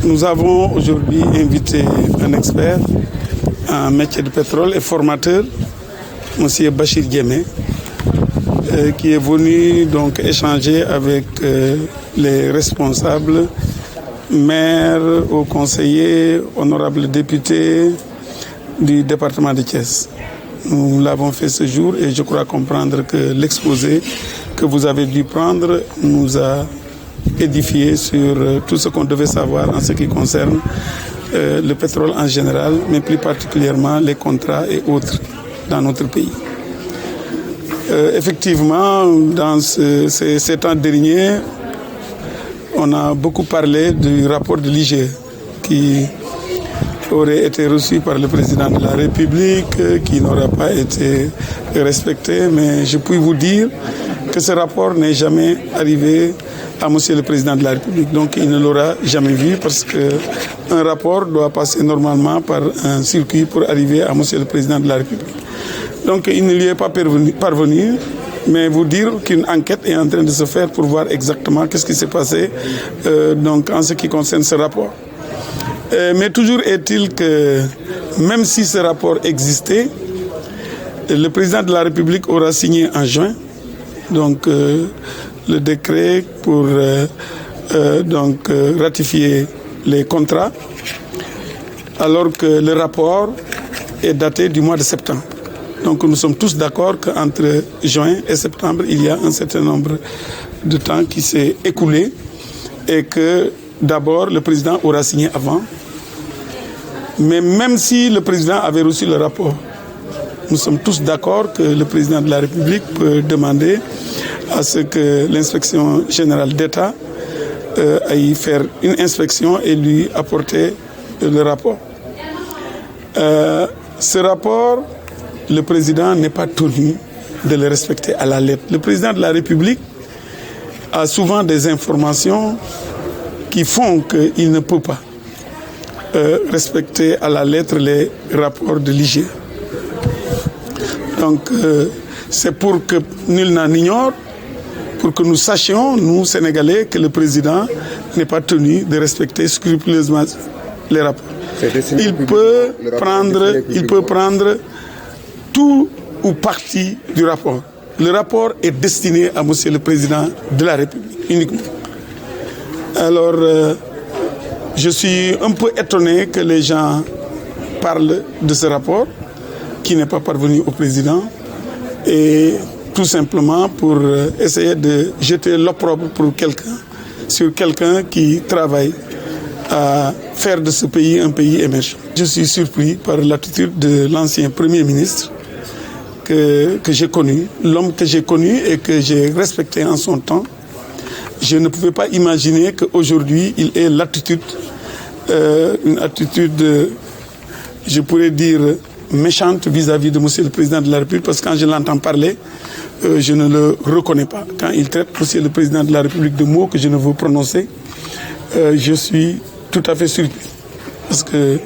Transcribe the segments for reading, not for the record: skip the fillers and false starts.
Nous avons aujourd'hui invité un expert en métier de pétrole et formateur, M. Bachir Diémé, qui est venu donc échanger avec les responsables, maires, hauts conseillers, honorables députés du département de Thiès. Nous l'avons fait ce jour et je crois comprendre que l'exposé que vous avez dû prendre nous a édifié sur tout ce qu'on devait savoir en ce qui concerne le pétrole en général, mais plus particulièrement les contrats et autres dans notre pays. Effectivement, dans ces temps derniers, on a beaucoup parlé du rapport de l'IGE qui aurait été reçu par le président de la République, qui n'aura pas été respecté, mais je puis vous dire que ce rapport n'est jamais arrivé à Monsieur le Président de la République. Donc il ne l'aura jamais vu parce qu'un rapport doit passer normalement par un circuit pour arriver à Monsieur le Président de la République. Donc il ne lui est pas parvenu, mais vous dire qu'une enquête est en train de se faire pour voir exactement qu'est-ce qui s'est passé donc en ce qui concerne ce rapport. Mais toujours est-il que même si ce rapport existait, le Président de la République aura signé en juin donc le décret pour ratifier les contrats, alors que le rapport est daté du mois de septembre. Donc nous sommes tous d'accord qu'entre juin et septembre, il y a un certain nombre de temps qui s'est écoulé et que d'abord le président aura signé avant. Mais même si le président avait reçu le rapport, nous sommes tous d'accord que le président de la République peut demander à ce que l'inspection générale d'État aille faire une inspection et lui apporter le rapport. Ce rapport, le président n'est pas tenu de le respecter à la lettre. Le président de la République a souvent des informations qui font qu'il ne peut pas respecter à la lettre les rapports de l'IGE. Donc, c'est pour que nul n'en ignore, pour que nous sachions, nous, Sénégalais, que le président n'est pas tenu de respecter scrupuleusement les rapports. Il peut prendre tout ou partie du rapport. Le rapport est destiné à Monsieur le Président de la République, uniquement. Alors, je suis un peu étonné que les gens parlent de ce rapport qui n'est pas parvenu au président et tout simplement pour essayer de jeter l'opprobre sur quelqu'un qui travaille à faire de ce pays un pays émergent. Je suis surpris par l'attitude de l'ancien Premier ministre que j'ai connu, l'homme que j'ai connu et que j'ai respecté en son temps. Je ne pouvais pas imaginer qu'aujourd'hui, il ait l'attitude, une attitude, je pourrais dire, méchante vis-à-vis de Monsieur le Président de la République, parce que quand je l'entends parler, je ne le reconnais pas. Quand il traite Monsieur le Président de la République de mots que je ne veux prononcer, je suis tout à fait surpris. Parce que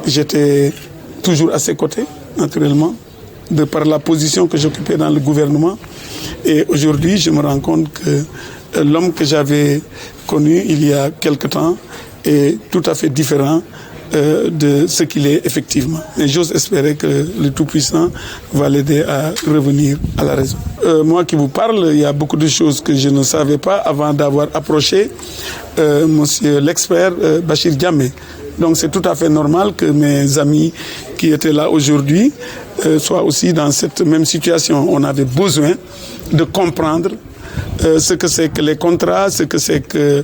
j'étais toujours à ses côtés, naturellement, de par la position que j'occupais dans le gouvernement. Et aujourd'hui, je me rends compte que l'homme que j'avais connu il y a quelque temps est tout à fait différent de ce qu'il est effectivement. Et j'ose espérer que le Tout-Puissant va l'aider à revenir à la raison. Moi qui vous parle, il y a beaucoup de choses que je ne savais pas avant d'avoir approché monsieur l'expert Bachir Diémé. Donc c'est tout à fait normal que mes amis qui étaient là aujourd'hui soient aussi dans cette même situation. On avait besoin de comprendre ce que c'est que les contrats, ce que c'est que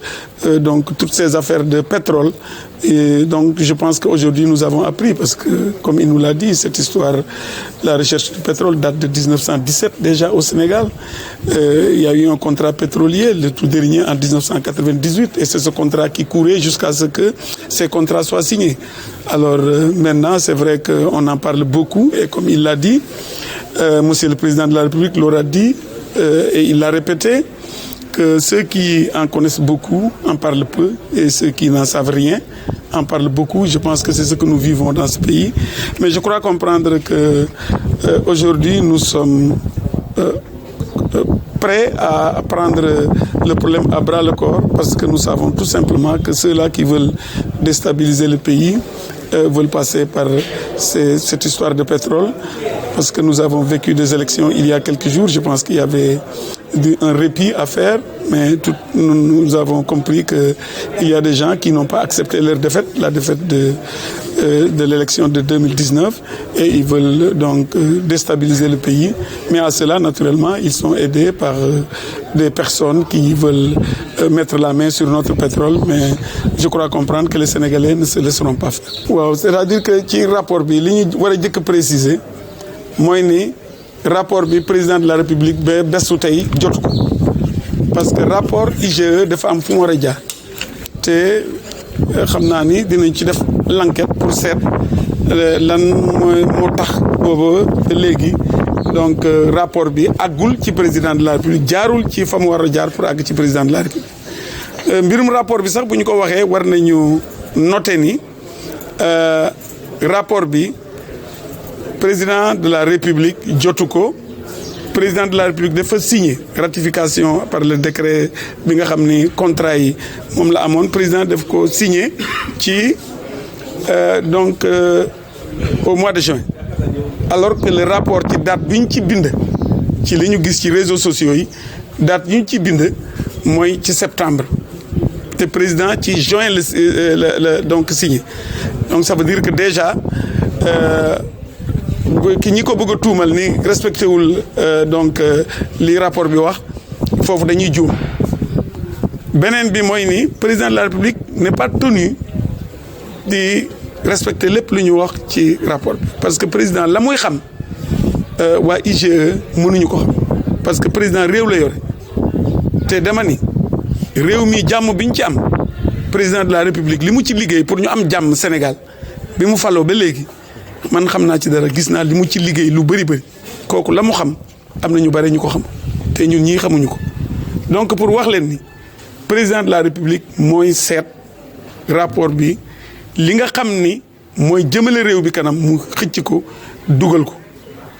donc toutes ces affaires de pétrole. Et donc je pense qu'aujourd'hui nous avons appris, parce que comme il nous l'a dit, cette histoire, la recherche du pétrole date de 1917 déjà au Sénégal. Il y a eu un contrat pétrolier, le tout dernier en 1998, et c'est ce contrat qui courait jusqu'à ce que ces contrats soient signés. Alors maintenant c'est vrai qu'on en parle beaucoup, et comme il l'a dit, Monsieur le Président de la République l'aura dit, et il l'a répété, que ceux qui en connaissent beaucoup en parlent peu et ceux qui n'en savent rien en parlent beaucoup. Je pense que c'est ce que nous vivons dans ce pays. Mais je crois comprendre que aujourd'hui nous sommes prêts à prendre le problème à bras le corps parce que nous savons tout simplement que ceux-là qui veulent déstabiliser le pays veulent passer par cette histoire de pétrole parce que nous avons vécu des élections il y a quelques jours. Je pense qu'il y avait un répit à faire, mais nous avons compris qu'il y a des gens qui n'ont pas accepté leur défaite, la défaite de l'élection de 2019, et ils veulent donc déstabiliser le pays. Mais à cela, naturellement, ils sont aidés par des personnes qui veulent mettre la main sur notre pétrole, mais je crois comprendre que les Sénégalais ne se laisseront pas faire. Waaw, c'est-à-dire que ci rapport bi li ñu war a jëkk préciser mooy ni rapport bi président de la République ba besu tey jotu ko parce que rapport IGE dafa am fu mu war a jaar te xam naa ni dinañ ci def l'enquête pour seet lan moo tax booba léegi donc rapport bi àggul ci président de la République jaarul ci fa mu war a jaar pour àgg ci président de la République mbirum rapport bi sax bu ñu ko waxee war nañu noter ni rapport bi président de la République jotu ko président de la République dafa signé ratification par le décret bi nga xam ni contrat yi moom la amoon président daf ko signé ci donc au mois de juin alors que le rapport ci date bi ñu ci bind ci li ñu gis ci réseaux sociaux yi date yi ñu ci bind mooy ci septembre te président ci juin la donc signé donc ça veut dire que déjà ki ñi ko bëgg a tuumal ni respecté wul donc li rapport bi wax foofu dañuy juum beneen bi mooy ni président de la République n'est pas tenu di respecter lépp lu ñu wax ci rapport bi parce que président la muy xam waa IGE mënuñu ko xam parce que président réew la yore te dama ni réew mi jàmm bi ñu ci am président de la République li mu ci liggéey pour ñu am jàmm Sénégal bi mu faloo ba léegi man xam naa ci dara gis naa li mu ci liggéey lu bëri kooku la mu xam am na ñu bëri ñu ko xam te ñun ñii xamuñu ko donc pour wax leen ni président de la République mooy seet rapport bi li nga xam ni mooy jëmale réew bi kanam mu xëcc ko dugal ko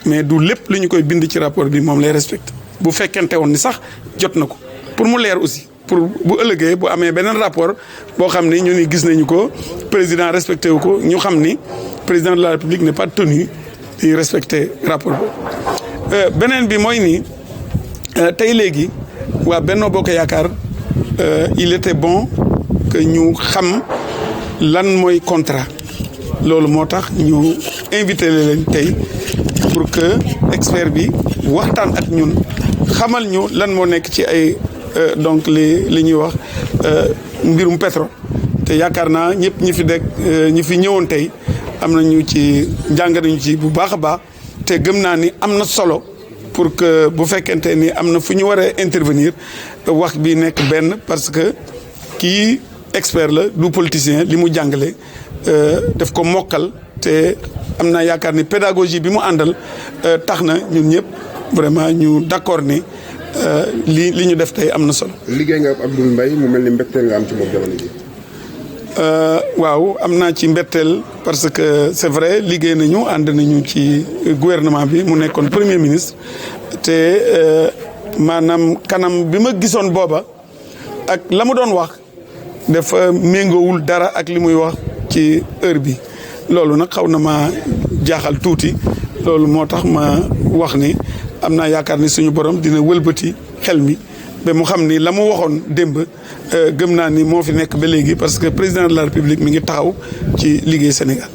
mais du lépp li ñu koy bind ci rapport bi moom lay respecté bu fekkente woon ni sax jot na ko pour mu leer aussi pour bu ëllëgee bu amee beneen rapport boo xam ni ñu ni gis nañu ko président respecté wu ko ñu xam ni président de la République n'est pas tenu de respecter rapport boobu beneen bi mooy ni tey léegi waa Benno Bokk Yaakaar il était bon que ñu xam lan mooy contrat loolu moo tax ñu invité leen tey pour que expert bi waxtaan ak ñun xamal ñu lan moo nekk ci ay donc li ñuy wax mbirum pétrole te yaakaar naa ñëpp ñi fi ñëwoon tey am nañu ci njàng nañu ci bu baax a baax te gëm naa ni am na solo pour que bu fekkente ni am na fu ñu war a intervenir wax bi nekk benn parce que kii expert la du politicien li mu jàngale daf ko mokkal te am naa yaakaar ni pédagogie bi mu àndal tax na ñun ñëpp vraiment ñu d'accord ni li ñu def tey am na solo. liggéey nga Abdoul Mbaye mu mel ni mbetteel nga am ci moom jamono ji. waaw am naa ci mbetteel parce que c'est vrai liggéey nañu ànd nañu ci gouvernement bi mu nekkoon premier ministre te maanaam kanam bi ma gisoon booba ak la mu doon wax dafa méngoowul dara ak li muy wax ci heure bi loolu nag xaw na ma jaaxal tuuti loolu moo tax ma wax ni am naa yaakaar ni suñu borom dina wëlbati xel mi ba mu xam ni la mu waxoon démb gëm naa ni moo fi nekk ba léegi parce que président de la République mi ngi taxaw ci liggéey Sénégal.